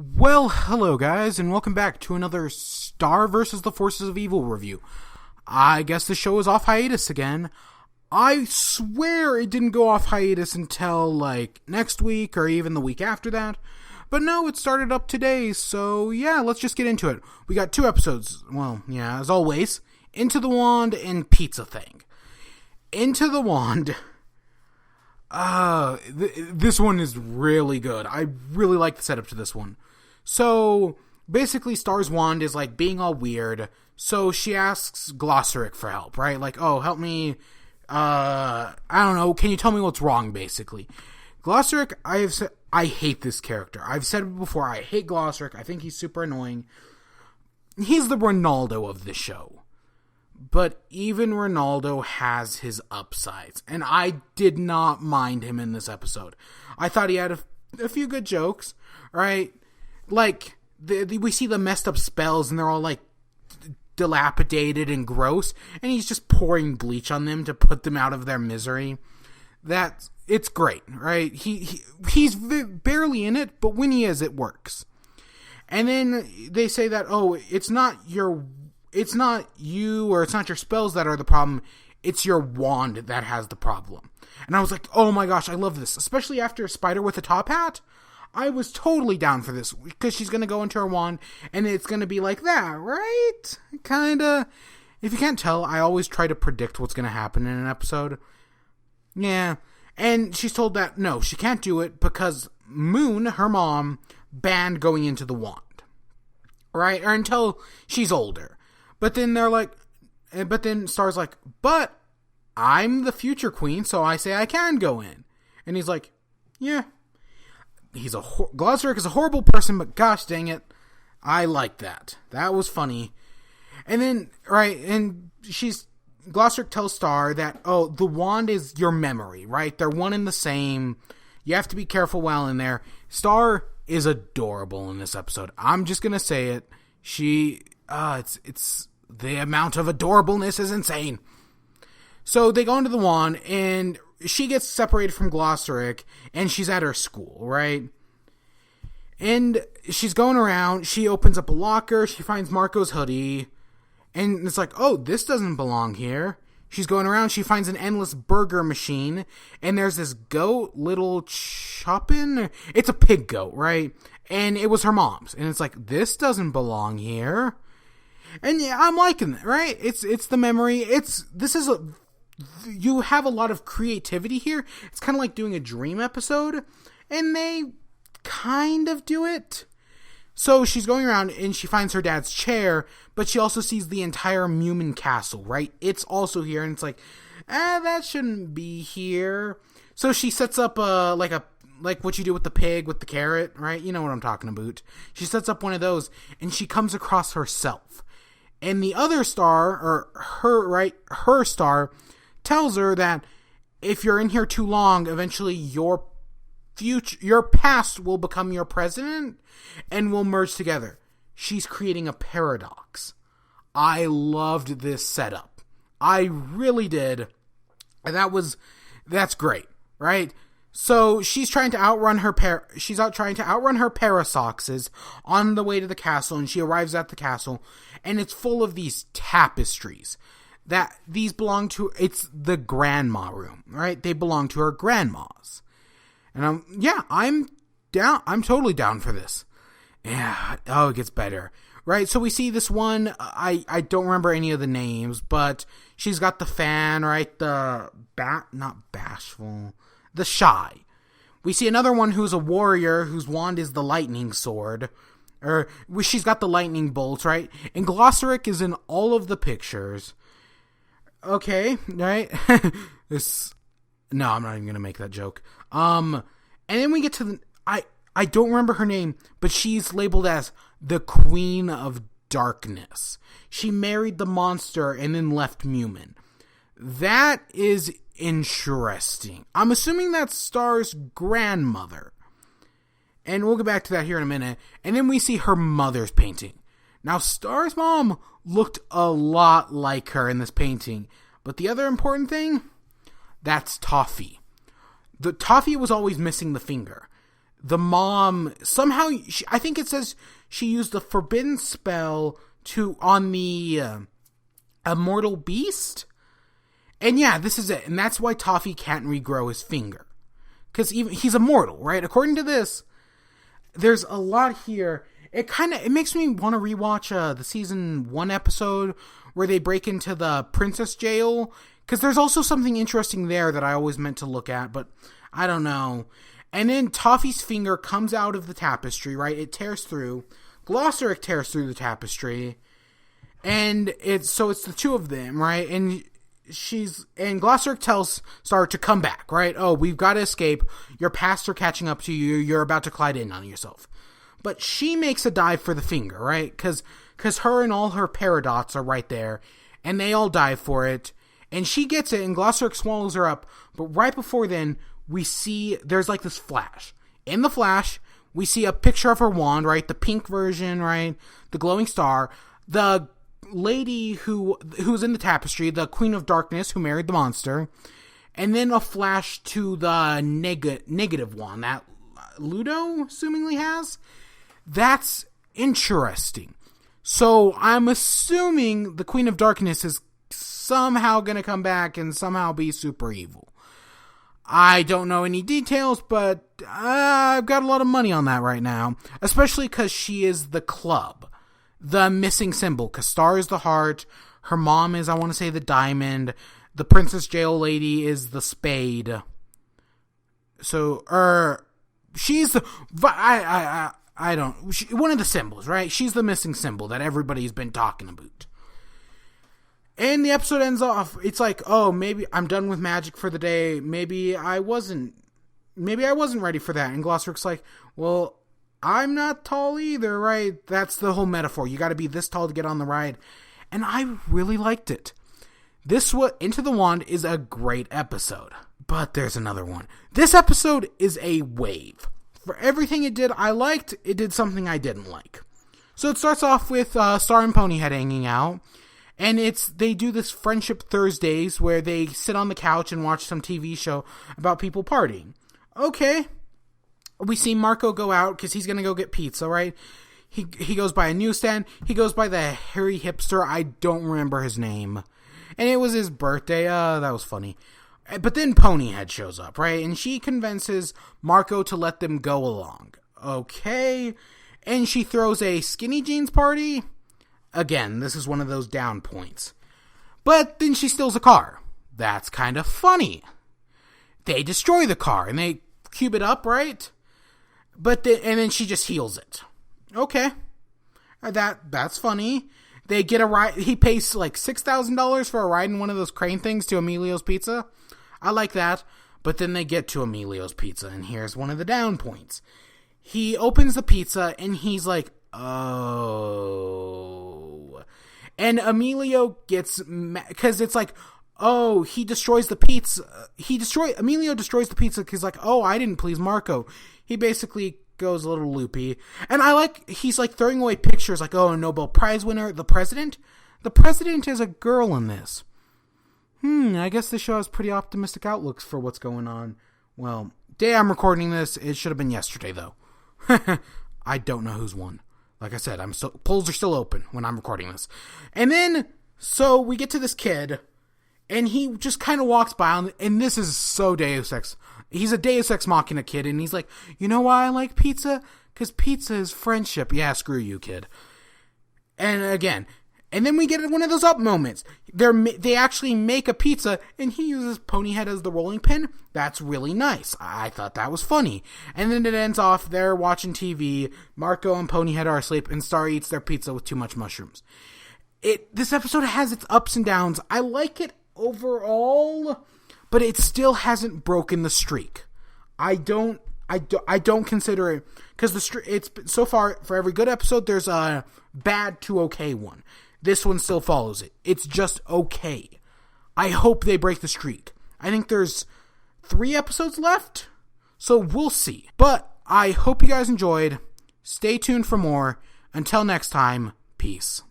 Well, hello guys, and welcome back to another Star vs. the Forces of Evil review. I guess the show is off hiatus again. I swear it didn't go off hiatus until, next week or even the week after that. But no, it started up today, so yeah, let's just get into it. We got 2 episodes, well, yeah, as always, Into the Wand and Pizza Thing. Into the Wand... this one is really good. I really like the setup to this one. So, basically, Star's wand is, being all weird. So, she asks Glossaric for help, right? Oh, help me, I don't know, can you tell me what's wrong, basically? Glossaric, I hate this character. I've said it before, I hate Glossaric. I think he's super annoying. He's the Ronaldo of the show. But even Ronaldo has his upsides, and I did not mind him in this episode. I thought he had a few good jokes, right? We see the messed up spells, and they're all, dilapidated and gross, and he's just pouring bleach on them to put them out of their misery. It's great, right? He's barely in it, but when he is, it works. And then they say that, it's not you or it's not your spells that are the problem, it's your wand that has the problem. And I was like, oh my gosh, I love this. Especially after Spider with a top hat. I was totally down for this, because she's going to go into her wand, and it's going to be like that, right? Kinda. If you can't tell, I always try to predict what's going to happen in an episode. Yeah. And she's told that, no, she can't do it, because Moon, her mom, banned going into the wand. Right? Or until she's older. But then Star's like, but I'm the future queen, so I say I can go in. And he's like, yeah. Glossaric is a horrible person, but gosh dang it, I like that. That was funny. And then, right, and Glossaric tells Star that, the wand is your memory, right? They're one and the same. You have to be careful while in there. Star is adorable in this episode. I'm just gonna say it. It's the amount of adorableness is insane. So they go into the wand, and she gets separated from Glossaric, and she's at her school, right? And she's going around, she opens up a locker, she finds Marco's hoodie, and it's like, this doesn't belong here. She's going around, she finds an endless burger machine, and there's this goat, little Choppin'. It's a pig goat, right? And it was her mom's, and it's like, this doesn't belong here. And yeah, I'm liking it, right? It's the memory. You have a lot of creativity here. It's kind of like doing a dream episode, and they kind of do it. So she's going around, and she finds her dad's chair, but she also sees the entire Mumin castle, right? It's also here, and it's like, that shouldn't be here. So she sets up like what you do with the pig with the carrot, right? You know what I'm talking about. She sets up one of those, and she comes across herself. And the other star, or her star, tells her that if you're in here too long, eventually your past will become your present and will merge together. She's creating a paradox. I loved this setup. I really did. And that's great, right? So she's trying to outrun her Parasoxes on the way to the castle, and she arrives at the castle, and it's full of these tapestries. These belong to, it's the grandma room, right? They belong to her grandmas. And I'm down. I'm totally down for this. Yeah. It gets better. Right. So we see this one. I don't remember any of the names, but she's got the fan, right? Not bashful. The shy. We see another one who's a warrior whose wand is the lightning sword. She's got the lightning bolts, right? And Glossaric is in all of the pictures. Okay, right? No, I'm not even gonna make that joke. And then we get to I don't remember her name, but she's labeled as the Queen of Darkness. She married the monster and then left Mumin. That is interesting. I'm assuming that's Star's grandmother. And we'll get back to that here in a minute. And then we see her mother's painting. Now, Star's mom looked a lot like her in this painting. But the other important thing, that's Toffee. The Toffee was always missing the finger. the mom somehow, I think it says she used the forbidden spell on the immortal beast. And yeah, this is it. And that's why Toffee can't regrow his finger. Because he's immortal, right? According to this, there's a lot here. It makes me want to rewatch the season 1 episode where they break into the princess jail. Because there's also something interesting there that I always meant to look at, but I don't know. And then Toffee's finger comes out of the tapestry, right? It tears through. Glossaric tears through the tapestry. And it's the two of them, right? And Glossaric tells Star to come back, right? Oh, we've got to escape. Your past are catching up to you. You're about to collide in on yourself. But she makes a dive for the finger, right? Because her and all her paradots are right there. And they all dive for it. And she gets it, and Glossaric swallows her up. But right before then, we see there's like this flash. In the flash, we see a picture of her wand, right? The pink version, right? The glowing star. The lady who's in the tapestry, the Queen of Darkness, who married the monster. And then a flash to the negative wand that Ludo assumingly has. That's interesting. So I'm assuming the Queen of Darkness is somehow going to come back and somehow be super evil. I don't know any details, but I've got a lot of money on that right now. Especially because she is the club. The missing symbol. Because Star is the heart. Her mom is, I want to say, the diamond. The Princess Jail Lady is the spade. So, she's the... one of the symbols, right? She's the missing symbol that everybody's been talking about. And the episode ends off, it's like, oh, maybe I'm done with magic for the day. Maybe I wasn't ready for that. And Glossaric's like, well, I'm not tall either, right? That's the whole metaphor. You got to be this tall to get on the ride. And I really liked it. Into the Wand is a great episode. But there's another one. This episode is a wave. For everything it did, I liked. It did something I didn't like. So it starts off with Star and Ponyhead hanging out. And they do this Friendship Thursdays where they sit on the couch and watch some TV show about people partying. Okay. We see Marco go out because he's going to go get pizza, right? He goes by a newsstand. He goes by the hairy hipster. I don't remember his name. And it was his birthday. That was funny. But then Ponyhead shows up, right? And she convinces Marco to let them go along. Okay. And she throws a skinny jeans party. Again, this is one of those down points. But then she steals a car. That's kind of funny. They destroy the car and they cube it up, right? And then she just heals it. Okay. That's funny. They get a ride. He pays like $6,000 for a ride in one of those crane things to Emilio's Pizza. I like that. But then they get to Emilio's Pizza, and here's one of the down points. He opens the pizza and he's like, oh. And Emilio gets mad because it's like, oh, he destroys the pizza. Emilio destroys the pizza because like, oh, I didn't please Marco. He basically goes a little loopy. And he's like throwing away pictures like, oh, Nobel Prize winner, the president. The president is a girl in this. I guess this show has pretty optimistic outlooks for what's going on. Well, day I'm recording this, it should have been yesterday though. I don't know who's won. Like I said, polls are still open when I'm recording this. And then, so we get to this kid, and he just kind of walks by, and this is so Deus Ex. He's a Deus Ex Machina kid, and he's like, you know why I like pizza? Because pizza is friendship. Yeah, screw you, kid. And again, and then we get one of those up moments. They actually make a pizza, and he uses Ponyhead as the rolling pin. That's really nice. I thought that was funny. And then it ends off, they're watching TV, Marco and Ponyhead are asleep, and Star eats their pizza with too much mushrooms. This episode has its ups and downs. I like it overall, but it still hasn't broken the streak. I don't consider it, because it's so far, for every good episode, there's a bad to okay one. This one still follows it. It's just okay. I hope they break the streak. I think there's 3 episodes left, so we'll see. But I hope you guys enjoyed. Stay tuned for more. Until next time, peace.